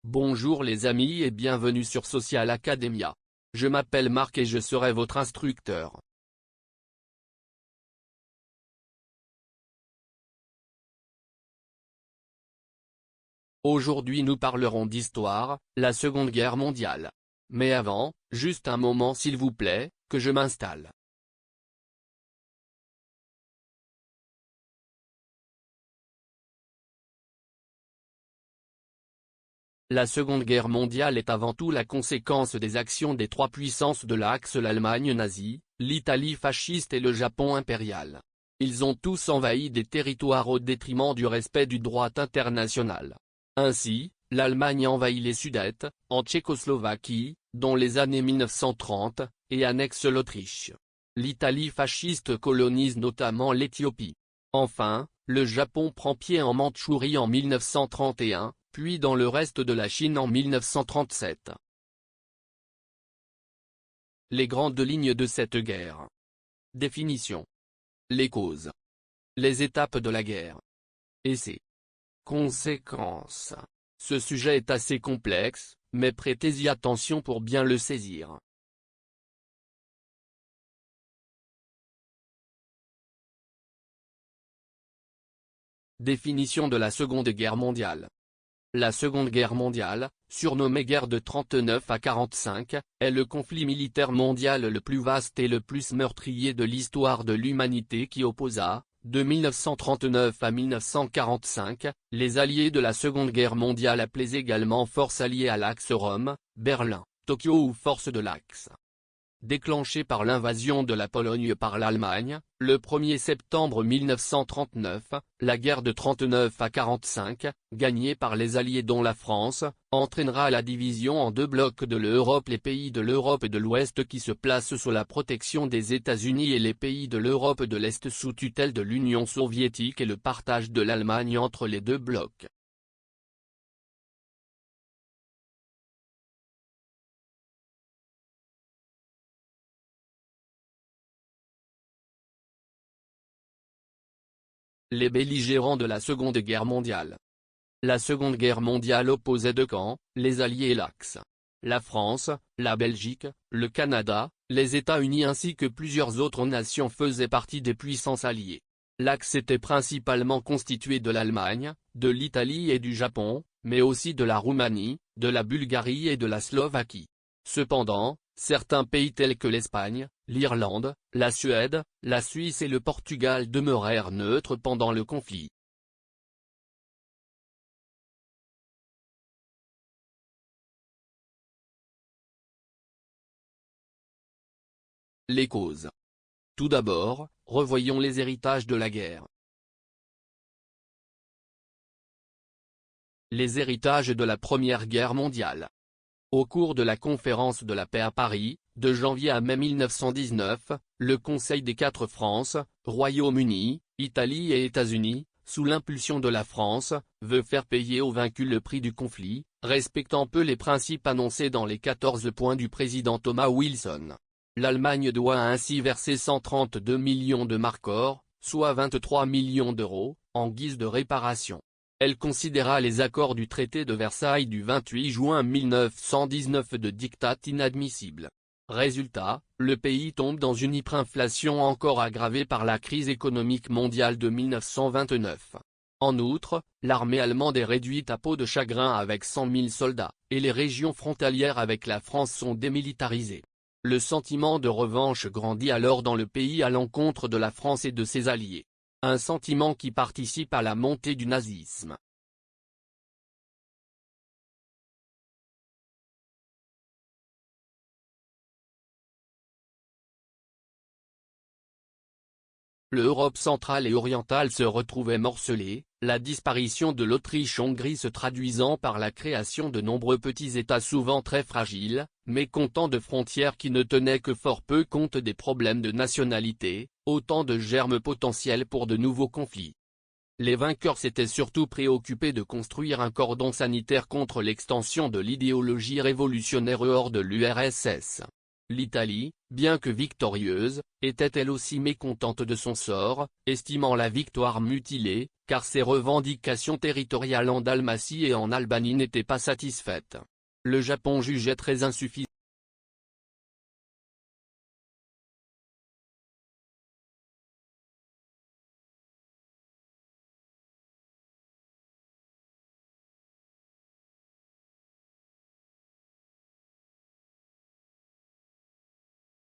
Bonjour les amis et bienvenue sur Social Academia. Je m'appelle Marc et je serai votre instructeur. Aujourd'hui nous parlerons d'histoire, la Seconde Guerre mondiale. Mais avant, juste un moment s'il vous plaît, que je m'installe. La Seconde Guerre mondiale est avant tout la conséquence des actions des trois puissances de l'Axe: l'Allemagne nazie, l'Italie fasciste et le Japon impérial. Ils ont tous envahi des territoires au détriment du respect du droit international. Ainsi, l'Allemagne envahit les Sudètes, en Tchécoslovaquie, dans les années 1930, et annexe l'Autriche. L'Italie fasciste colonise notamment l'Éthiopie. Enfin, le Japon prend pied en Mandchourie en 1931, puis dans le reste de la Chine en 1937. Les grandes lignes de cette guerre. Définition. Les causes. Les étapes de la guerre. Et ses conséquences. Ce sujet est assez complexe, mais prêtez-y attention pour bien le saisir. Définition de la Seconde Guerre mondiale. La Seconde Guerre mondiale, surnommée guerre de 39 à 45, est le conflit militaire mondial le plus vaste et le plus meurtrier de l'histoire de l'humanité qui opposa, de 1939 à 1945, les alliés de la Seconde Guerre mondiale appelés également forces alliées à l'Axe Rome, Berlin, Tokyo ou forces de l'Axe. Déclenchée par l'invasion de la Pologne par l'Allemagne, le 1er septembre 1939, la guerre de 39 à 45, gagnée par les Alliés dont la France, entraînera la division en deux blocs de l'Europe: les pays de l'Europe de l'Ouest qui se placent sous la protection des États-Unis et les pays de l'Europe de l'Est sous tutelle de l'Union soviétique, et le partage de l'Allemagne entre les deux blocs. Les belligérants de la Seconde Guerre mondiale. La Seconde Guerre mondiale opposait deux camps, les Alliés et l'Axe. La France, la Belgique, le Canada, les États-Unis ainsi que plusieurs autres nations faisaient partie des puissances alliées. L'Axe était principalement constitué de l'Allemagne, de l'Italie et du Japon, mais aussi de la Roumanie, de la Bulgarie et de la Slovaquie. Cependant, certains pays tels que l'Espagne, l'Irlande, la Suède, la Suisse et le Portugal demeurèrent neutres pendant le conflit. Les causes. Tout d'abord, revoyons les héritages de la guerre. Les héritages de la Première Guerre mondiale. Au cours de la conférence de la paix à Paris, de janvier à mai 1919, le Conseil des quatre France, Royaume-Uni, Italie et États-Unis, sous l'impulsion de la France, veut faire payer aux vaincus le prix du conflit, respectant peu les principes annoncés dans les 14 points du président Thomas Wilson. L'Allemagne doit ainsi verser 132 millions de marks, soit 23 millions d'euros, en guise de réparation. Elle considéra les accords du traité de Versailles du 28 juin 1919 de diktat inadmissibles. Résultat, le pays tombe dans une hyperinflation encore aggravée par la crise économique mondiale de 1929. En outre, l'armée allemande est réduite à peau de chagrin avec 100 000 soldats, et les régions frontalières avec la France sont démilitarisées. Le sentiment de revanche grandit alors dans le pays à l'encontre de la France et de ses alliés. Un sentiment qui participe à la montée du nazisme. L'Europe centrale et orientale se retrouvait morcelée, la disparition de l'Autriche-Hongrie se traduisant par la création de nombreux petits États souvent très fragiles, mais comptant de frontières qui ne tenaient que fort peu compte des problèmes de nationalité, autant de germes potentiels pour de nouveaux conflits. Les vainqueurs s'étaient surtout préoccupés de construire un cordon sanitaire contre l'extension de l'idéologie révolutionnaire hors de l'URSS. L'Italie, bien que victorieuse, était elle aussi mécontente de son sort, estimant la victoire mutilée, car ses revendications territoriales en Dalmatie et en Albanie n'étaient pas satisfaites. Le Japon jugeait très insuffisant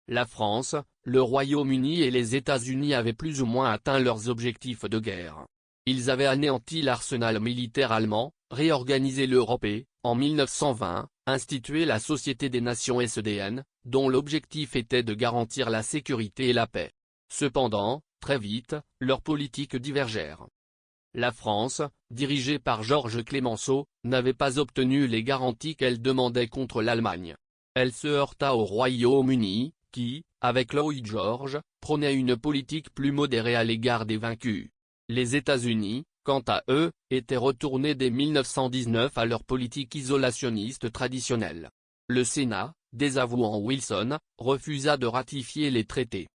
la France, le Royaume-Uni et les États-Unis avaient plus ou moins atteint leurs objectifs de guerre. Ils avaient anéanti l'arsenal militaire allemand, réorganisé l'Europe et, en 1920, institué la Société des Nations SDN, dont l'objectif était de garantir la sécurité et la paix. Cependant, très vite, leurs politiques divergèrent. La France, dirigée par Georges Clemenceau, n'avait pas obtenu les garanties qu'elle demandait contre l'Allemagne. Elle se heurta au Royaume-Uni, qui, avec Lloyd George, prônait une politique plus modérée à l'égard des vaincus. Les États-Unis, quant à eux, étaient retournés dès 1919 à leur politique isolationniste traditionnelle. Le Sénat, désavouant Wilson, refusa de ratifier les traités.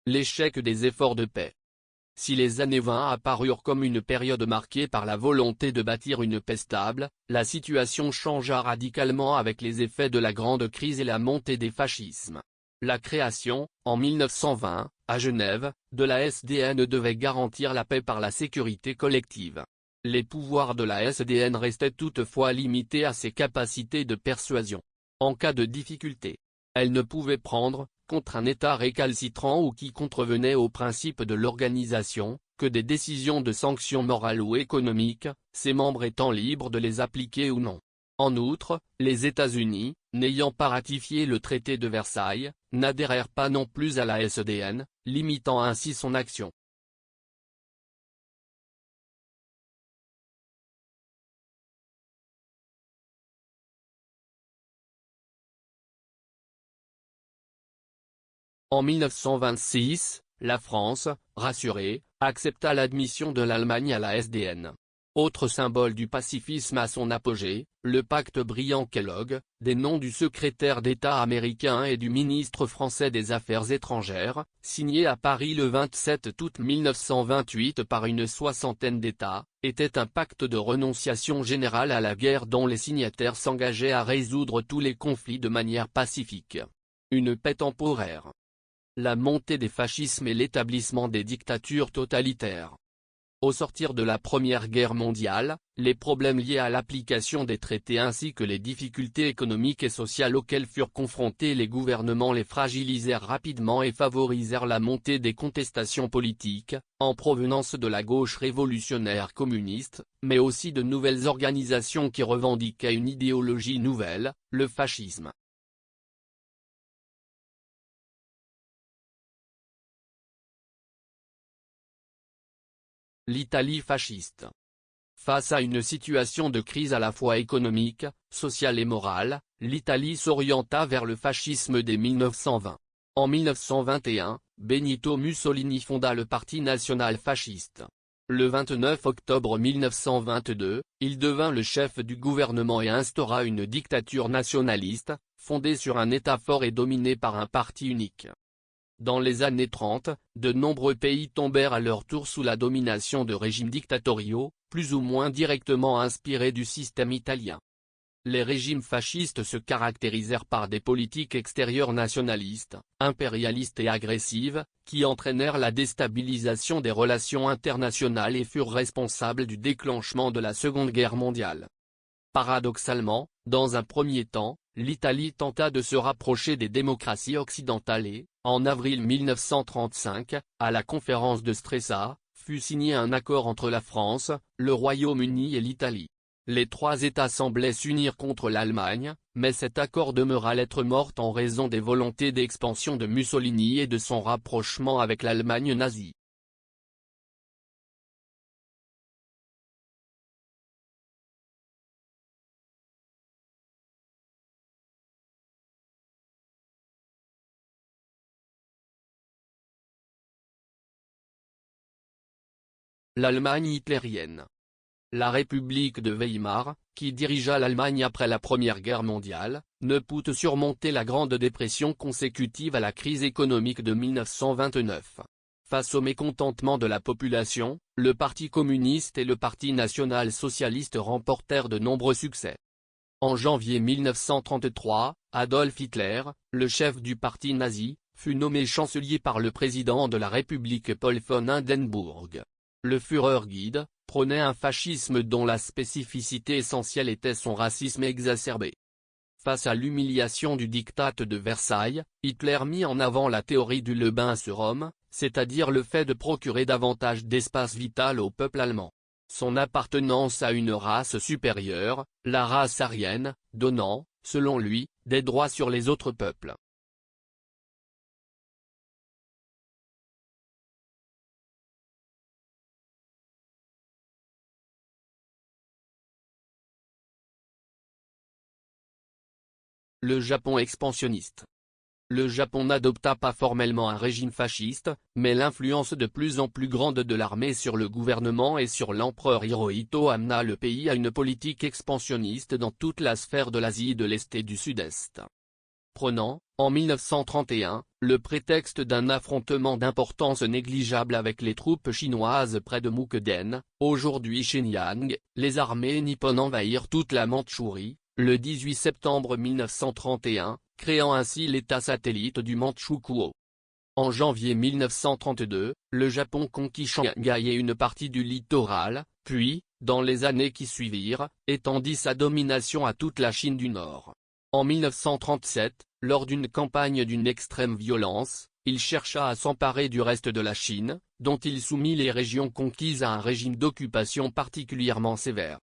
L'échec des efforts de paix. Si les années 20 apparurent comme une période marquée par la volonté de bâtir une paix stable, la situation changea radicalement avec les effets de la Grande Crise et la montée des fascismes. La création, en 1920, à Genève, de la SDN devait garantir la paix par la sécurité collective. Les pouvoirs de la SDN restaient toutefois limités à ses capacités de persuasion. En cas de difficulté, elle ne pouvait prendre, contre un État récalcitrant ou qui contrevenait aux principes de l'organisation, que des décisions de sanctions morales ou économiques, ses membres étant libres de les appliquer ou non. En outre, les États-Unis, n'ayant pas ratifié le traité de Versailles, n'adhérèrent pas non plus à la SDN, limitant ainsi son action. En 1926, la France, rassurée, accepta l'admission de l'Allemagne à la SDN. Autre symbole du pacifisme à son apogée, le pacte Briand-Kellogg, des noms du secrétaire d'État américain et du ministre français des Affaires étrangères, signé à Paris le 27 août 1928 par une soixantaine d'États, était un pacte de renonciation générale à la guerre dont les signataires s'engageaient à résoudre tous les conflits de manière pacifique. Une paix temporaire. La montée des fascismes et l'établissement des dictatures totalitaires. Au sortir de la Première Guerre mondiale, les problèmes liés à l'application des traités ainsi que les difficultés économiques et sociales auxquelles furent confrontés les gouvernements les fragilisèrent rapidement et favorisèrent la montée des contestations politiques, en provenance de la gauche révolutionnaire communiste, mais aussi de nouvelles organisations qui revendiquaient une idéologie nouvelle, le fascisme. L'Italie fasciste. Face à une situation de crise à la fois économique, sociale et morale, l'Italie s'orienta vers le fascisme dès 1920. En 1921, Benito Mussolini fonda le Parti national fasciste. Le 29 octobre 1922, il devint le chef du gouvernement et instaura une dictature nationaliste, fondée sur un État fort et dominé par un parti unique. Dans les années 30, de nombreux pays tombèrent à leur tour sous la domination de régimes dictatoriaux, plus ou moins directement inspirés du système italien. Les régimes fascistes se caractérisèrent par des politiques extérieures nationalistes, impérialistes et agressives, qui entraînèrent la déstabilisation des relations internationales et furent responsables du déclenchement de la Seconde Guerre mondiale. Paradoxalement, dans un premier temps, l'Italie tenta de se rapprocher des démocraties occidentales et, en avril 1935, à la conférence de Stresa, fut signé un accord entre la France, le Royaume-Uni et l'Italie. Les trois États semblaient s'unir contre l'Allemagne, mais cet accord demeura lettre morte en raison des volontés d'expansion de Mussolini et de son rapprochement avec l'Allemagne nazie. l'Allemagne hitlérienne. La République de Weimar, qui dirigea l'Allemagne après la Première Guerre mondiale, ne put surmonter la Grande Dépression consécutive à la crise économique de 1929. Face au mécontentement de la population, le Parti communiste et le Parti national-socialiste remportèrent de nombreux succès. En janvier 1933, Adolf Hitler, le chef du parti nazi, fut nommé chancelier par le président de la République Paul von Hindenburg. Le Führerguide prônait un fascisme dont la spécificité essentielle était son racisme exacerbé. Face à l'humiliation du diktat de Versailles, Hitler mit en avant la théorie du Lebensraum, c'est-à-dire le fait de procurer davantage d'espace vital au peuple allemand. Son appartenance à une race supérieure, la race aryenne, donnant, selon lui, des droits sur les autres peuples. Le Japon expansionniste. Le Japon n'adopta pas formellement un régime fasciste, mais l'influence de plus en plus grande de l'armée sur le gouvernement et sur l'empereur Hirohito amena le pays à une politique expansionniste dans toute la sphère de l'Asie de l'Est et du Sud-Est. Prenant, en 1931, le prétexte d'un affrontement d'importance négligeable avec les troupes chinoises près de Mukden, aujourd'hui Shenyang, les armées nippones envahirent toute la Mandchourie, le 18 septembre 1931, créant ainsi l'état satellite du Mandchoukuo. En janvier 1932, le Japon conquit Shanghai et une partie du littoral, puis, dans les années qui suivirent, étendit sa domination à toute la Chine du Nord. En 1937, lors d'une campagne d'une extrême violence, il chercha à s'emparer du reste de la Chine, dont il soumit les régions conquises à un régime d'occupation particulièrement sévère.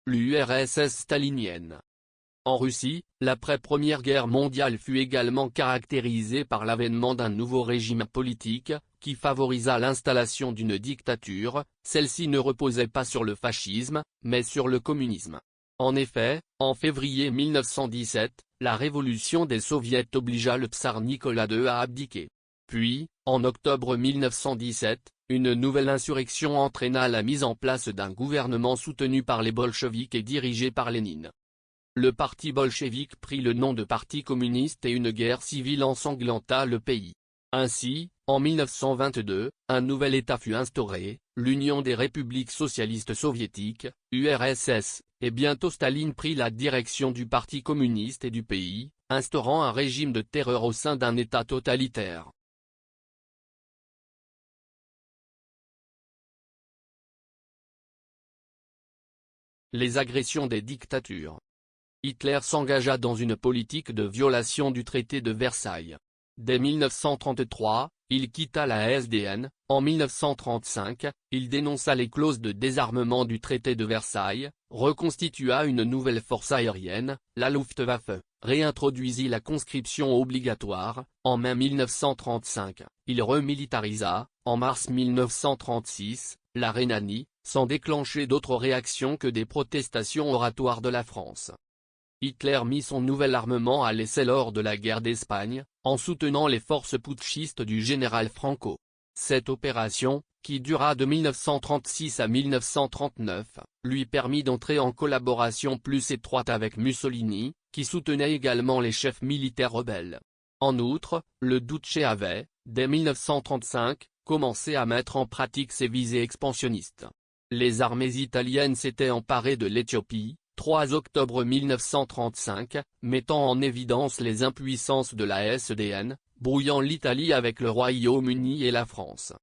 L'URSS stalinienne. En Russie, l'après-Première Guerre mondiale fut également caractérisée par l'avènement d'un nouveau régime politique, qui favorisa l'installation d'une dictature. Celle-ci ne reposait pas sur le fascisme, mais sur le communisme. En effet, en février 1917, la révolution des soviets obligea le tsar Nicolas II à abdiquer. Puis, en octobre 1917, une nouvelle insurrection entraîna la mise en place d'un gouvernement soutenu par les bolcheviks et dirigé par Lénine. Le parti bolchevique prit le nom de Parti communiste et une guerre civile ensanglanta le pays. Ainsi, en 1922, un nouvel État fut instauré, l'Union des républiques socialistes soviétiques, URSS, et bientôt Staline prit la direction du Parti communiste et du pays, instaurant un régime de terreur au sein d'un État totalitaire. Les agressions des dictatures. Hitler s'engagea dans une politique de violation du traité de Versailles. Dès 1933, il quitta la SDN. En 1935, il dénonça les clauses de désarmement du traité de Versailles, reconstitua une nouvelle force aérienne, la Luftwaffe, réintroduisit la conscription obligatoire. En mai 1935, il remilitarisa, en mars 1936, la Rhénanie, sans déclencher d'autres réactions que des protestations oratoires de la France. Hitler mit son nouvel armement à l'essai lors de la guerre d'Espagne, en soutenant les forces putschistes du général Franco. Cette opération, qui dura de 1936 à 1939, lui permit d'entrer en collaboration plus étroite avec Mussolini, qui soutenait également les chefs militaires rebelles. En outre, le Duce avait, dès 1935, commencé à mettre en pratique ses visées expansionnistes. Les armées italiennes s'étaient emparées de l'Éthiopie, 3 octobre 1935, mettant en évidence les impuissances de la SDN, brouillant l'Italie avec le Royaume-Uni et la France.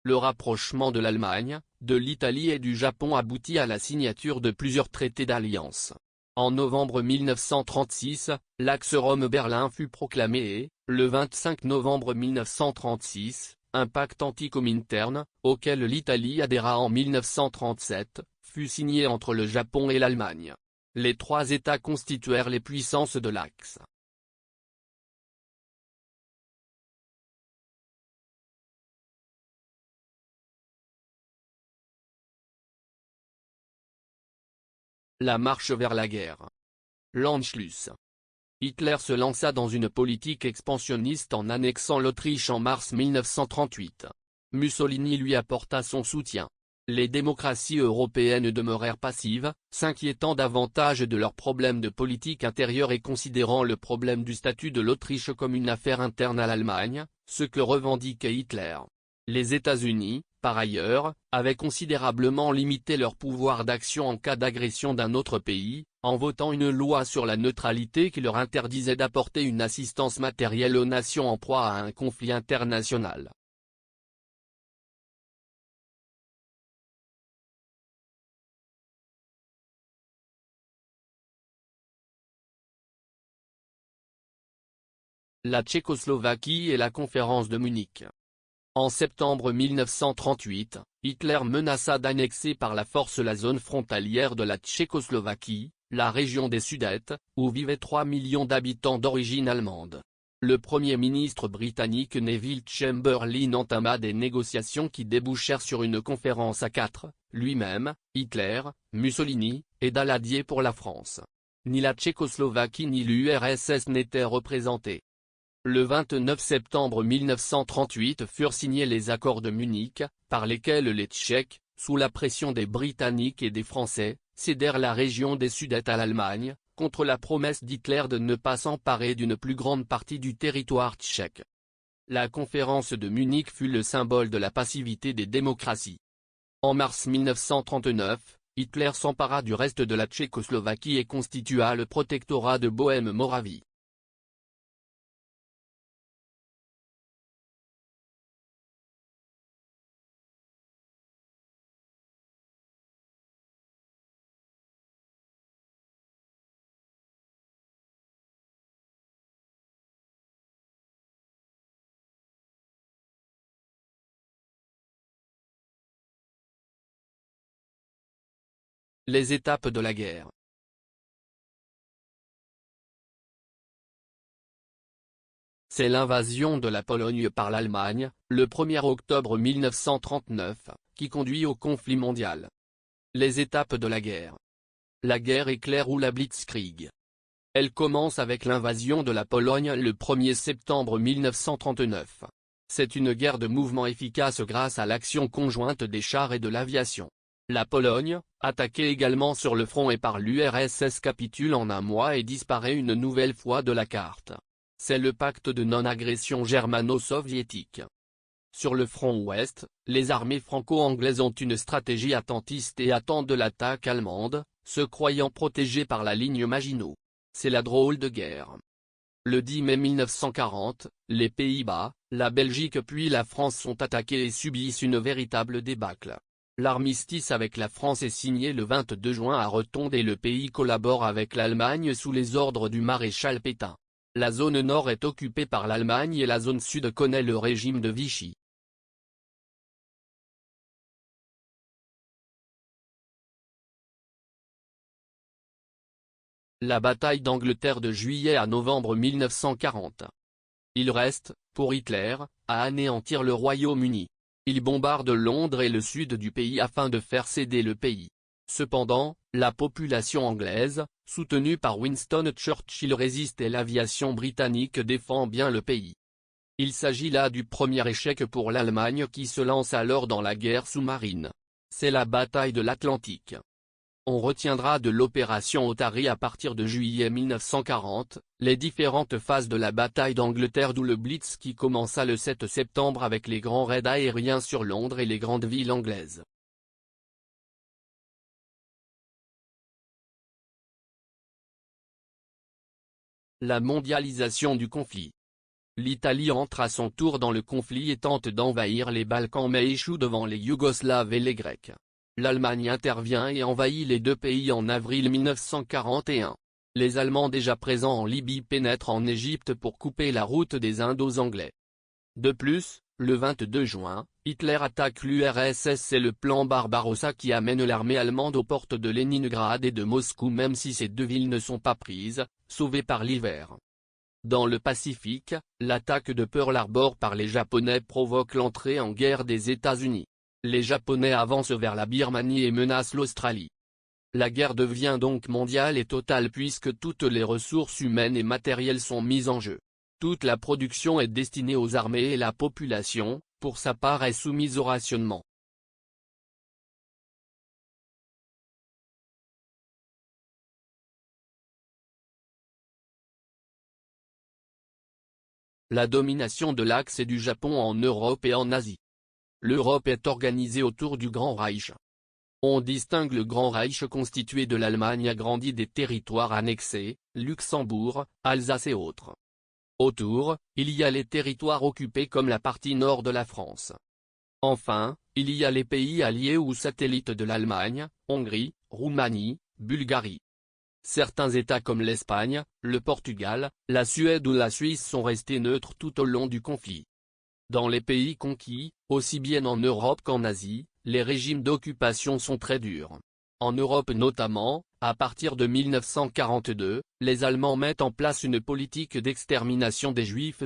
Le rapprochement de l'Allemagne, de l'Italie et du Japon aboutit à la signature de plusieurs traités d'alliance. En novembre 1936, l'axe Rome-Berlin fut proclamé et, le 25 novembre 1936, un pacte anti-Comintern, auquel l'Italie adhéra en 1937, fut signé entre le Japon et l'Allemagne. Les 3 États constituèrent les puissances de l'axe. La marche vers la guerre. L'Anschluss. Hitler se lança dans une politique expansionniste en annexant l'Autriche en mars 1938. Mussolini lui apporta son soutien. Les démocraties européennes demeurèrent passives, s'inquiétant davantage de leurs problèmes de politique intérieure et considérant le problème du statut de l'Autriche comme une affaire interne à l'Allemagne, ce que revendiquait Hitler. Les États-Unis, par ailleurs, avaient considérablement limité leur pouvoir d'action en cas d'agression d'un autre pays, en votant une loi sur la neutralité qui leur interdisait d'apporter une assistance matérielle aux nations en proie à un conflit international. La Tchécoslovaquie et la conférence de Munich. En septembre 1938, Hitler menaça d'annexer par la force la zone frontalière de la Tchécoslovaquie, la région des Sudètes, où vivaient 3 millions d'habitants d'origine allemande. Le Premier ministre britannique Neville Chamberlain entama des négociations qui débouchèrent sur une conférence à 4, lui-même, Hitler, Mussolini, et Daladier pour la France. Ni la Tchécoslovaquie ni l'URSS n'étaient représentés. Le 29 septembre 1938 furent signés les accords de Munich, par lesquels les Tchèques, sous la pression des Britanniques et des Français, cédèrent la région des Sudètes à l'Allemagne, contre la promesse d'Hitler de ne pas s'emparer d'une plus grande partie du territoire tchèque. La conférence de Munich fut le symbole de la passivité des démocraties. En mars 1939, Hitler s'empara du reste de la Tchécoslovaquie et constitua le protectorat de Bohême-Moravie. Les étapes de la guerre. C'est l'invasion de la Pologne par l'Allemagne, le 1er octobre 1939, qui conduit au conflit mondial. Les étapes de la guerre. La guerre éclair ou la Blitzkrieg. Elle commence avec l'invasion de la Pologne le 1er septembre 1939. C'est une guerre de mouvement efficace grâce à l'action conjointe des chars et de l'aviation. La Pologne, attaquée également sur le front et par l'URSS, capitule en un mois et disparaît une nouvelle fois de la carte. C'est le pacte de non-agression germano-soviétique. Sur le front ouest, les armées franco-anglaises ont une stratégie attentiste et attendent l'attaque allemande, se croyant protégées par la ligne Maginot. C'est la drôle de guerre. Le 10 mai 1940, les Pays-Bas, la Belgique puis la France sont attaqués et subissent une véritable débâcle. L'armistice avec la France est signé le 22 juin à Rotonde et le pays collabore avec l'Allemagne sous les ordres du maréchal Pétain. La zone nord est occupée par l'Allemagne et la zone sud connaît le régime de Vichy. La bataille d'Angleterre de juillet à novembre 1940. Il reste, pour Hitler, à anéantir le Royaume-Uni. Il bombarde Londres et le sud du pays afin de faire céder le pays. Cependant, la population anglaise, soutenu par Winston Churchill, résiste et l'aviation britannique défend bien le pays. Il s'agit là du premier échec pour l'Allemagne qui se lance alors dans la guerre sous-marine. C'est la bataille de l'Atlantique. On retiendra de l'opération Otari à partir de juillet 1940, les différentes phases de la bataille d'Angleterre, d'où le Blitz qui commença le 7 septembre avec les grands raids aériens sur Londres et les grandes villes anglaises. La mondialisation du conflit. L'Italie entre à son tour dans le conflit et tente d'envahir les Balkans mais échoue devant les Yougoslaves et les Grecs. L'Allemagne intervient et envahit les deux pays en avril 1941. Les Allemands déjà présents en Libye pénètrent en Égypte pour couper la route des Indes aux Anglais. De plus, le 22 juin, Hitler attaque l'URSS. C'est le plan Barbarossa qui amène l'armée allemande aux portes de Leningrad et de Moscou, même si ces deux villes ne sont pas prises, sauvées par l'hiver. Dans le Pacifique, l'attaque de Pearl Harbor par les Japonais provoque l'entrée en guerre des États-Unis. Les Japonais avancent vers la Birmanie et menacent l'Australie. La guerre devient donc mondiale et totale puisque toutes les ressources humaines et matérielles sont mises en jeu. Toute la production est destinée aux armées et la population, pour sa part, est soumise au rationnement. La domination de l'Axe et du Japon en Europe et en Asie. L'Europe est organisée autour du Grand Reich. On distingue le Grand Reich constitué de l'Allemagne agrandie, des territoires annexés, Luxembourg, Alsace et autres. Autour, il y a les territoires occupés comme la partie nord de la France. Enfin, il y a les pays alliés ou satellites de l'Allemagne, Hongrie, Roumanie, Bulgarie. Certains États comme l'Espagne, le Portugal, la Suède ou la Suisse sont restés neutres tout au long du conflit. Dans les pays conquis, aussi bien en Europe qu'en Asie, les régimes d'occupation sont très durs. En Europe notamment, à partir de 1942, les Allemands mettent en place une politique d'extermination des Juifs.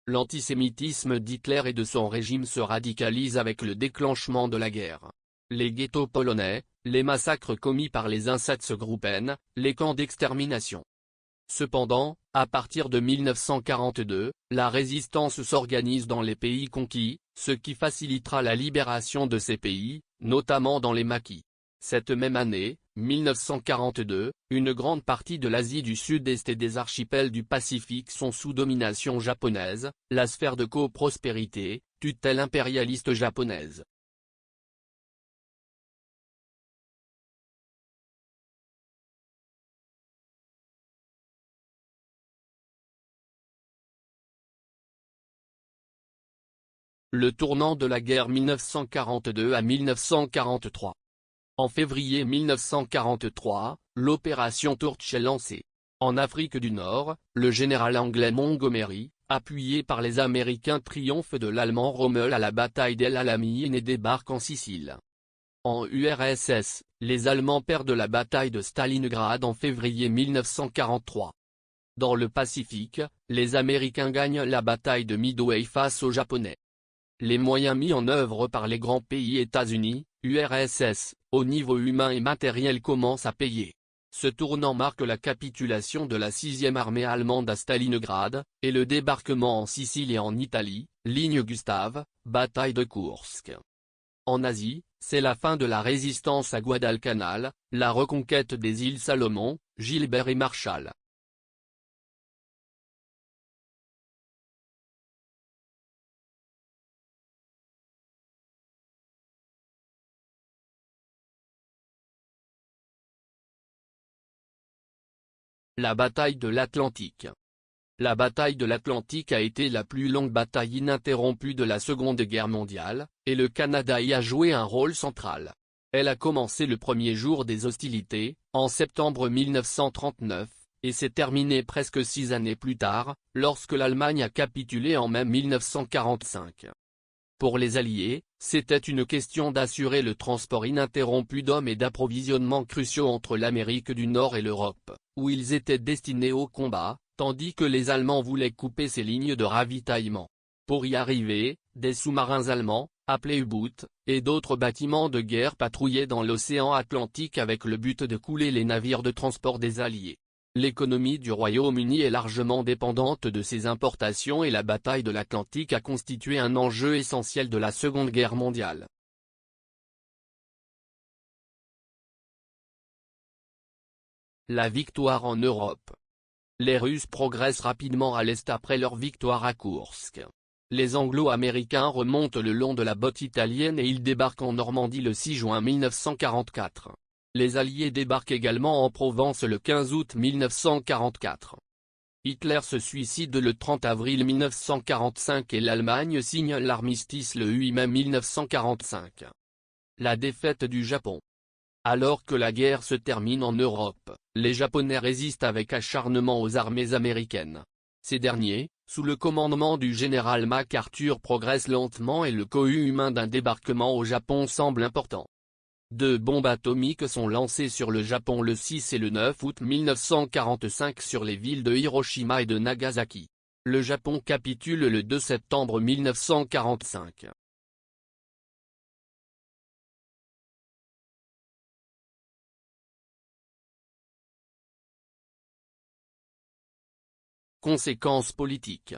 L'antisémitisme d'Hitler et de son régime se radicalise avec le déclenchement de la guerre. Les ghettos polonais, les massacres commis par les Einsatzgruppen, les camps d'extermination. Cependant, à partir de 1942, la résistance s'organise dans les pays conquis, ce qui facilitera la libération de ces pays, notamment dans les maquis. Cette même année, 1942, une grande partie de l'Asie du Sud-Est et des archipels du Pacifique sont sous domination japonaise, la sphère de coprospérité, tutelle impérialiste japonaise. Le tournant de la guerre 1942 à 1943. En février 1943, l'opération Torch est lancée. En Afrique du Nord, le général anglais Montgomery, appuyé par les Américains, triomphe de l'Allemand Rommel à la bataille d'El Alamein et débarque en Sicile. En URSS, les Allemands perdent la bataille de Stalingrad en février 1943. Dans le Pacifique, les Américains gagnent la bataille de Midway face aux Japonais. Les moyens mis en œuvre par les grands pays États-Unis, URSS, au niveau humain et matériel commencent à payer. Ce tournant marque la capitulation de la 6e armée allemande à Stalingrad, et le débarquement en Sicile et en Italie, ligne Gustave, bataille de Koursk. En Asie, c'est la fin de la résistance à Guadalcanal, la reconquête des îles Salomon, Gilbert et Marshall. La bataille de l'Atlantique. La bataille de l'Atlantique a été la plus longue bataille ininterrompue de la Seconde Guerre mondiale, et le Canada y a joué un rôle central. Elle a commencé le premier jour des hostilités, en septembre 1939, et s'est terminée presque 6 années plus tard, lorsque l'Allemagne a capitulé en mai 1945. Pour les Alliés, c'était une question d'assurer le transport ininterrompu d'hommes et d'approvisionnement cruciaux entre l'Amérique du Nord et l'Europe, où ils étaient destinés au combat, tandis que les Allemands voulaient couper ces lignes de ravitaillement. Pour y arriver, des sous-marins allemands, appelés U-boot, et d'autres bâtiments de guerre patrouillaient dans l'océan Atlantique avec le but de couler les navires de transport des Alliés. L'économie du Royaume-Uni est largement dépendante de ces importations et la bataille de l'Atlantique a constitué un enjeu essentiel de la Seconde Guerre mondiale. La victoire en Europe. Les Russes progressent rapidement à l'est après leur victoire à Koursk. Les Anglo-Américains remontent le long de la botte italienne et ils débarquent en Normandie le 6 juin 1944. Les Alliés débarquent également en Provence le 15 août 1944. Hitler se suicide le 30 avril 1945 et l'Allemagne signe l'armistice le 8 mai 1945. La défaite du Japon. Alors que la guerre se termine en Europe, les Japonais résistent avec acharnement aux armées américaines. Ces derniers, sous le commandement du général MacArthur, progressent lentement et le coût humain d'un débarquement au Japon semble important. 2 bombes atomiques sont lancées sur le Japon le 6 et le 9 août 1945 sur les villes de Hiroshima et de Nagasaki. Le Japon capitule le 2 septembre 1945. Conséquences politiques.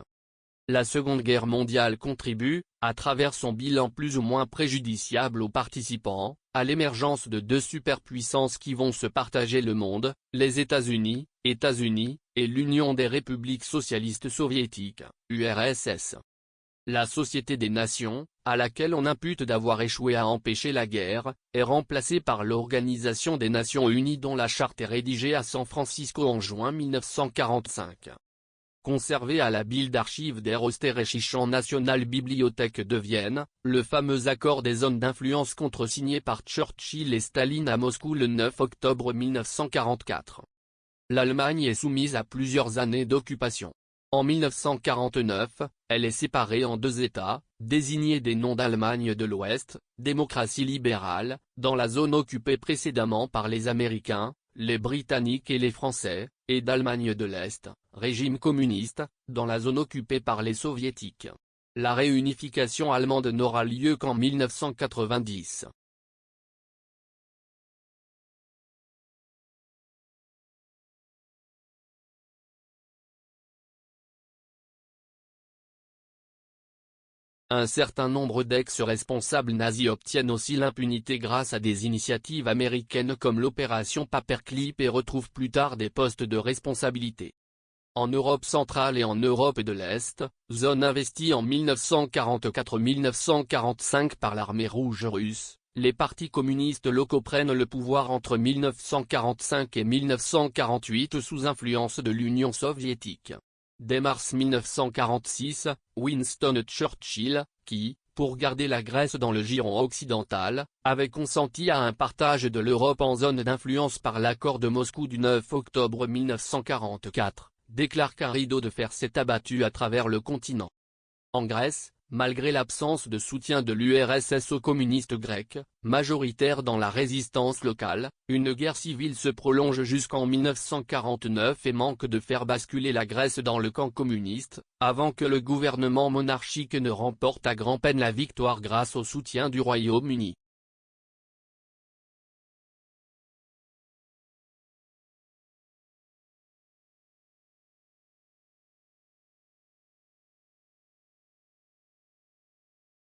La Seconde Guerre mondiale contribue, à travers son bilan plus ou moins préjudiciable aux participants, à l'émergence de 2 superpuissances qui vont se partager le monde, les États-Unis, et l'Union des républiques socialistes soviétiques, URSS. La Société des Nations, à laquelle on impute d'avoir échoué à empêcher la guerre, est remplacée par l'Organisation des Nations Unies dont la charte est rédigée à San Francisco en juin 1945. Conservé à la Bildarchiv der Österreichischen Nationalbibliothek de Vienne, le fameux accord des zones d'influence contresigné par Churchill et Staline à Moscou le 9 octobre 1944. L'Allemagne est soumise à plusieurs années d'occupation. En 1949, elle est séparée en 2 États, désignés des noms d'Allemagne de l'Ouest, démocratie libérale, dans la zone occupée précédemment par les Américains, les Britanniques et les Français, et d'Allemagne de l'Est, régime communiste, dans la zone occupée par les Soviétiques. La réunification allemande n'aura lieu qu'en 1990. Un certain nombre d'ex-responsables nazis obtiennent aussi l'impunité grâce à des initiatives américaines comme l'opération Paperclip et retrouvent plus tard des postes de responsabilité. En Europe centrale et en Europe de l'Est, zone investie en 1944-1945 par l'armée rouge russe, les partis communistes locaux prennent le pouvoir entre 1945 et 1948 sous influence de l'Union soviétique. Dès mars 1946, Winston Churchill, qui, pour garder la Grèce dans le giron occidental, avait consenti à un partage de l'Europe en zone d'influence par l'accord de Moscou du 9 octobre 1944, déclare qu'un rideau de fer s'est abattu à travers le continent. En Grèce, malgré l'absence de soutien de l'URSS aux communistes grecs, majoritaires dans la résistance locale, une guerre civile se prolonge jusqu'en 1949 et manque de faire basculer la Grèce dans le camp communiste, avant que le gouvernement monarchique ne remporte à grand-peine la victoire grâce au soutien du Royaume-Uni.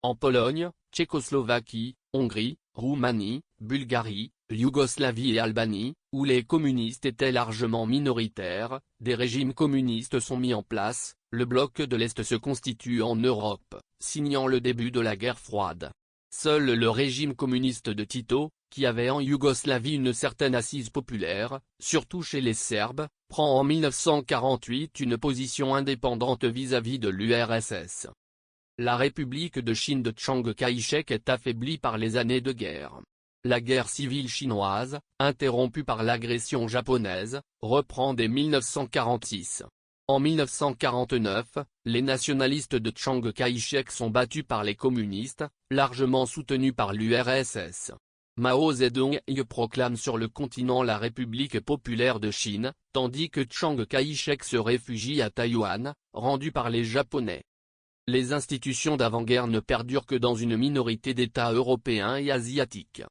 En Pologne, Tchécoslovaquie, Hongrie, Roumanie, Bulgarie, Yougoslavie et Albanie, où les communistes étaient largement minoritaires, des régimes communistes sont mis en place, le bloc de l'Est se constitue en Europe, signant le début de la guerre froide. Seul le régime communiste de Tito, qui avait en Yougoslavie une certaine assise populaire, surtout chez les Serbes, prend en 1948 une position indépendante vis-à-vis de l'URSS. La République de Chine de Chiang Kai-shek est affaiblie par les années de guerre. La guerre civile chinoise, interrompue par l'agression japonaise, reprend dès 1946. En 1949, les nationalistes de Chiang Kai-shek sont battus par les communistes, largement soutenus par l'URSS. Mao Zedong y proclame sur le continent la République populaire de Chine, tandis que Chiang Kai-shek se réfugie à Taïwan, rendu par les Japonais. Les institutions d'avant-guerre ne perdurent que dans une minorité d'États européens et asiatiques.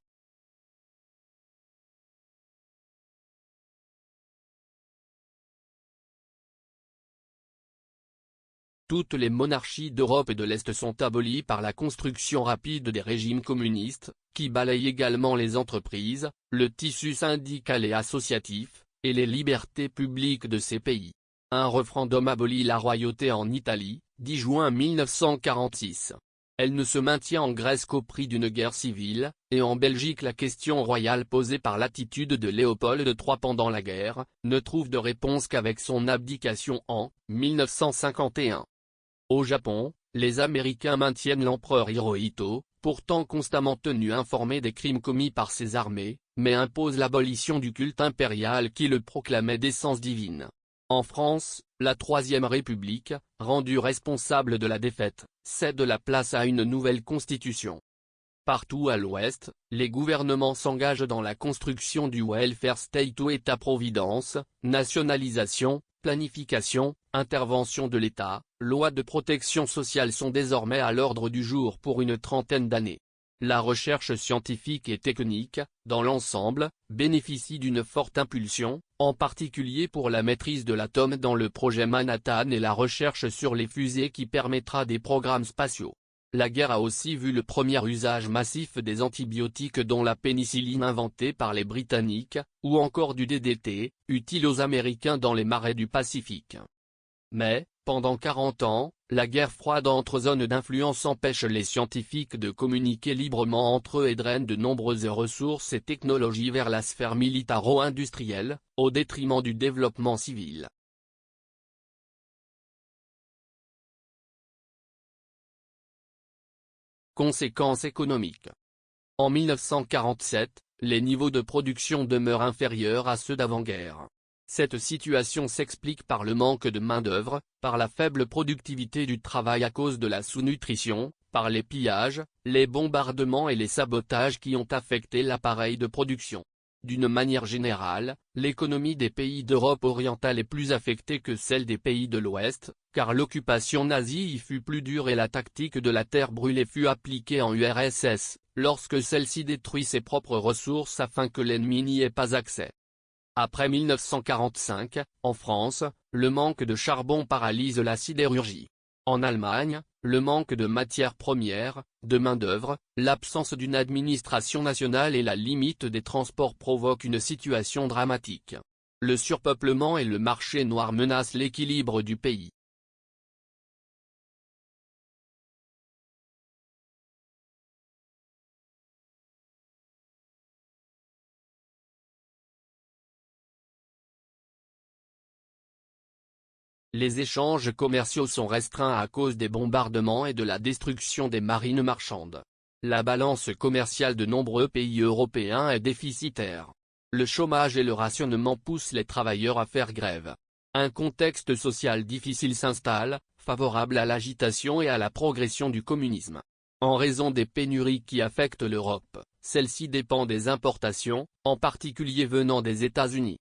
Toutes les monarchies d'Europe et de l'Est sont abolies par la construction rapide des régimes communistes, qui balayent également les entreprises, le tissu syndical et associatif, et les libertés publiques de ces pays. Un référendum abolit la royauté en Italie, 10 juin 1946. Elle ne se maintient en Grèce qu'au prix d'une guerre civile, et en Belgique la question royale posée par l'attitude de Léopold III pendant la guerre, ne trouve de réponse qu'avec son abdication en 1951. Au Japon, les Américains maintiennent l'empereur Hirohito, pourtant constamment tenu informé des crimes commis par ses armées, mais imposent l'abolition du culte impérial qui le proclamait d'essence divine. En France, la Troisième République, rendue responsable de la défaite, cède la place à une nouvelle constitution. Partout à l'Ouest, les gouvernements s'engagent dans la construction du welfare state ou État-providence, nationalisation, planification, intervention de l'État, lois de protection sociale sont désormais à l'ordre du jour pour une trentaine d'années. La recherche scientifique et technique, dans l'ensemble, bénéficie d'une forte impulsion, en particulier pour la maîtrise de l'atome dans le projet Manhattan et la recherche sur les fusées qui permettra des programmes spatiaux. La guerre a aussi vu le premier usage massif des antibiotiques dont la pénicilline inventée par les Britanniques, ou encore du DDT, utile aux Américains dans les marais du Pacifique. Mais, pendant 40 ans, la guerre froide entre zones d'influence empêche les scientifiques de communiquer librement entre eux et draine de nombreuses ressources et technologies vers la sphère militaro-industrielle, au détriment du développement civil. Conséquences économiques. En 1947, les niveaux de production demeurent inférieurs à ceux d'avant-guerre. Cette situation s'explique par le manque de main-d'œuvre, par la faible productivité du travail à cause de la sous-nutrition, par les pillages, les bombardements et les sabotages qui ont affecté l'appareil de production. D'une manière générale, l'économie des pays d'Europe orientale est plus affectée que celle des pays de l'Ouest, car l'occupation nazie y fut plus dure et la tactique de la terre brûlée fut appliquée en URSS, lorsque celle-ci détruit ses propres ressources afin que l'ennemi n'y ait pas accès. Après 1945, en France, le manque de charbon paralyse la sidérurgie. En Allemagne, le manque de matières premières, de main-d'œuvre, l'absence d'une administration nationale et la limite des transports provoquent une situation dramatique. Le surpeuplement et le marché noir menacent l'équilibre du pays. Les échanges commerciaux sont restreints à cause des bombardements et de la destruction des marines marchandes. La balance commerciale de nombreux pays européens est déficitaire. Le chômage et le rationnement poussent les travailleurs à faire grève. Un contexte social difficile s'installe, favorable à l'agitation et à la progression du communisme. En raison des pénuries qui affectent l'Europe, celle-ci dépend des importations, en particulier venant des États-Unis.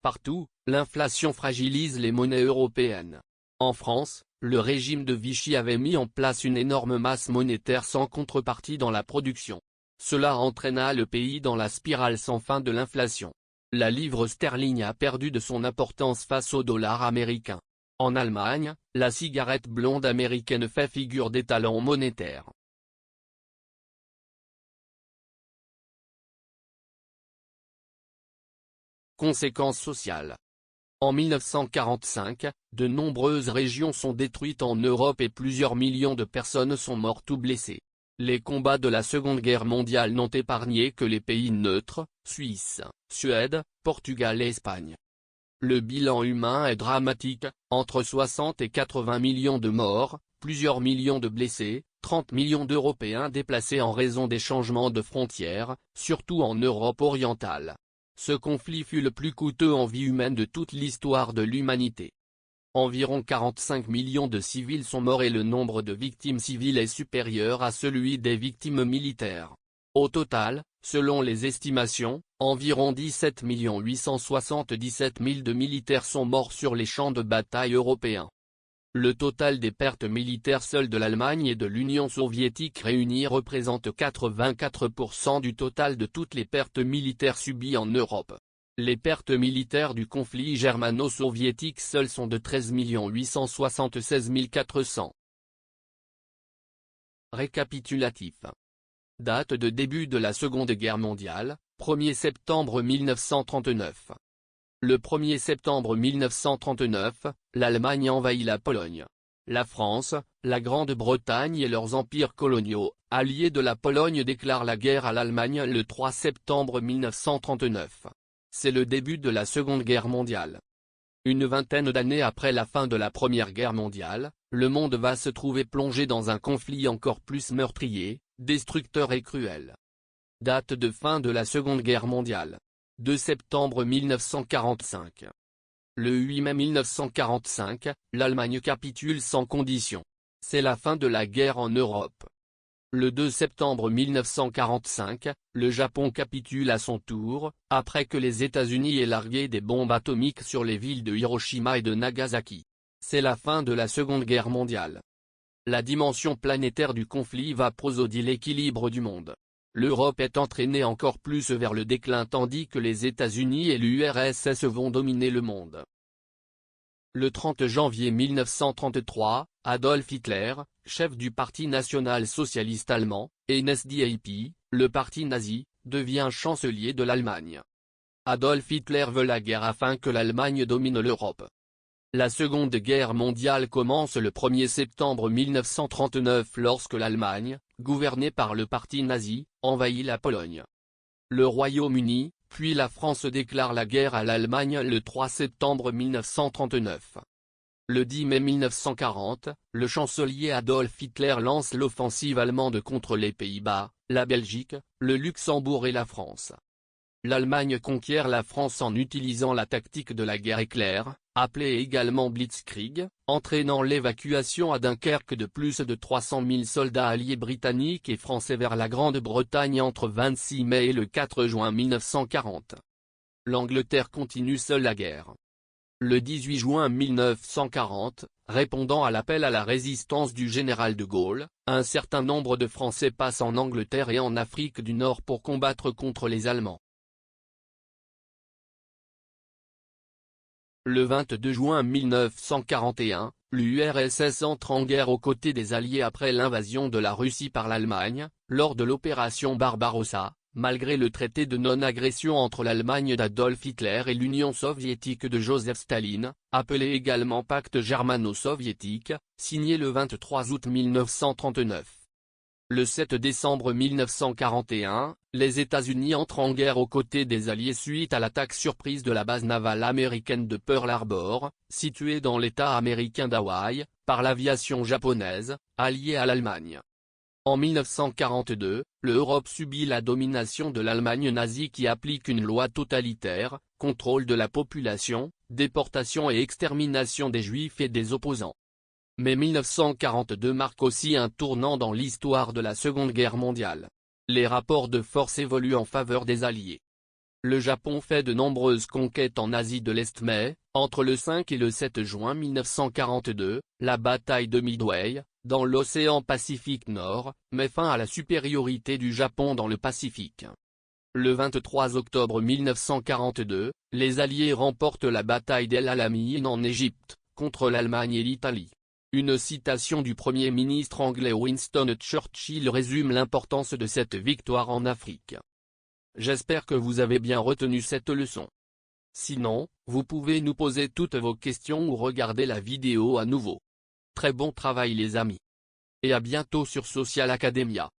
Partout, l'inflation fragilise les monnaies européennes. En France, le régime de Vichy avait mis en place une énorme masse monétaire sans contrepartie dans la production. Cela entraîna le pays dans la spirale sans fin de l'inflation. La livre sterling a perdu de son importance face au dollar américain. En Allemagne, la cigarette blonde américaine fait figure d'étalon monétaire. Conséquences sociales. En 1945, de nombreuses régions sont détruites en Europe et plusieurs millions de personnes sont mortes ou blessées. Les combats de la Seconde Guerre mondiale n'ont épargné que les pays neutres, Suisse, Suède, Portugal et Espagne. Le bilan humain est dramatique, entre 60 et 80 millions de morts, plusieurs millions de blessés, 30 millions d'Européens déplacés en raison des changements de frontières, surtout en Europe orientale. Ce conflit fut le plus coûteux en vie humaine de toute l'histoire de l'humanité. Environ 45 millions de civils sont morts et le nombre de victimes civiles est supérieur à celui des victimes militaires. Au total, selon les estimations, environ 17 877 000 de militaires sont morts sur les champs de bataille européens. Le total des pertes militaires seules de l'Allemagne et de l'Union soviétique réunies représente 84% du total de toutes les pertes militaires subies en Europe. Les pertes militaires du conflit germano-soviétique seules sont de 13 876 400. Récapitulatif. Date de début de la Seconde Guerre mondiale, 1er septembre 1939. Le 1er septembre 1939, l'Allemagne envahit la Pologne. La France, la Grande-Bretagne et leurs empires coloniaux, alliés de la Pologne déclarent la guerre à l'Allemagne le 3 septembre 1939. C'est le début de la Seconde Guerre mondiale. Une vingtaine d'années après la fin de la Première Guerre mondiale, le monde va se trouver plongé dans un conflit encore plus meurtrier, destructeur et cruel. Date de fin de la Seconde Guerre mondiale. 2 septembre 1945. Le 8 mai 1945, l'Allemagne capitule sans condition. C'est la fin de la guerre en Europe. Le 2 septembre 1945, le Japon capitule à son tour, après que les États-Unis aient largué des bombes atomiques sur les villes de Hiroshima et de Nagasaki. C'est la fin de la Seconde Guerre mondiale. La dimension planétaire du conflit va prosaudier l'équilibre du monde. L'Europe est entraînée encore plus vers le déclin tandis que les États-Unis et l'URSS vont dominer le monde. Le 30 janvier 1933, Adolf Hitler, chef du Parti national-socialiste allemand, et NSDAP, le parti nazi, devient chancelier de l'Allemagne. Adolf Hitler veut la guerre afin que l'Allemagne domine l'Europe. La Seconde Guerre mondiale commence le 1er septembre 1939 lorsque l'Allemagne, gouvernée par le parti nazi, envahit la Pologne. Le Royaume-Uni, puis la France déclarent la guerre à l'Allemagne le 3 septembre 1939. Le 10 mai 1940, le chancelier Adolf Hitler lance l'offensive allemande contre les Pays-Bas, la Belgique, le Luxembourg et la France. L'Allemagne conquiert la France en utilisant la tactique de la guerre éclair, appelée également Blitzkrieg, entraînant l'évacuation à Dunkerque de plus de 300 000 soldats alliés britanniques et français vers la Grande-Bretagne entre 26 mai et le 4 juin 1940. L'Angleterre continue seule la guerre. Le 18 juin 1940, répondant à l'appel à la résistance du général de Gaulle, un certain nombre de Français passent en Angleterre et en Afrique du Nord pour combattre contre les Allemands. Le 22 juin 1941, l'URSS entre en guerre aux côtés des Alliés après l'invasion de la Russie par l'Allemagne, lors de l'opération Barbarossa, malgré le traité de non-agression entre l'Allemagne d'Adolf Hitler et l'Union soviétique de Joseph Staline, appelé également pacte germano-soviétique, signé le 23 août 1939. Le 7 décembre 1941, les États-Unis entrent en guerre aux côtés des Alliés suite à l'attaque surprise de la base navale américaine de Pearl Harbor, située dans l'État américain d'Hawaï, par l'aviation japonaise, alliée à l'Allemagne. En 1942, l'Europe subit la domination de l'Allemagne nazie qui applique une loi totalitaire, contrôle de la population, déportation et extermination des Juifs et des opposants. Mais 1942 marque aussi un tournant dans l'histoire de la Seconde Guerre mondiale. Les rapports de force évoluent en faveur des Alliés. Le Japon fait de nombreuses conquêtes en Asie de l'Est mais, entre le 5 et le 7 juin 1942, la bataille de Midway, dans l'océan Pacifique Nord, met fin à la supériorité du Japon dans le Pacifique. Le 23 octobre 1942, les Alliés remportent la bataille d'El Alamein en Égypte, contre l'Allemagne et l'Italie. Une citation du Premier ministre anglais Winston Churchill résume l'importance de cette victoire en Afrique. J'espère que vous avez bien retenu cette leçon. Sinon, vous pouvez nous poser toutes vos questions ou regarder la vidéo à nouveau. Très bon travail les amis. Et à bientôt sur Social Academia.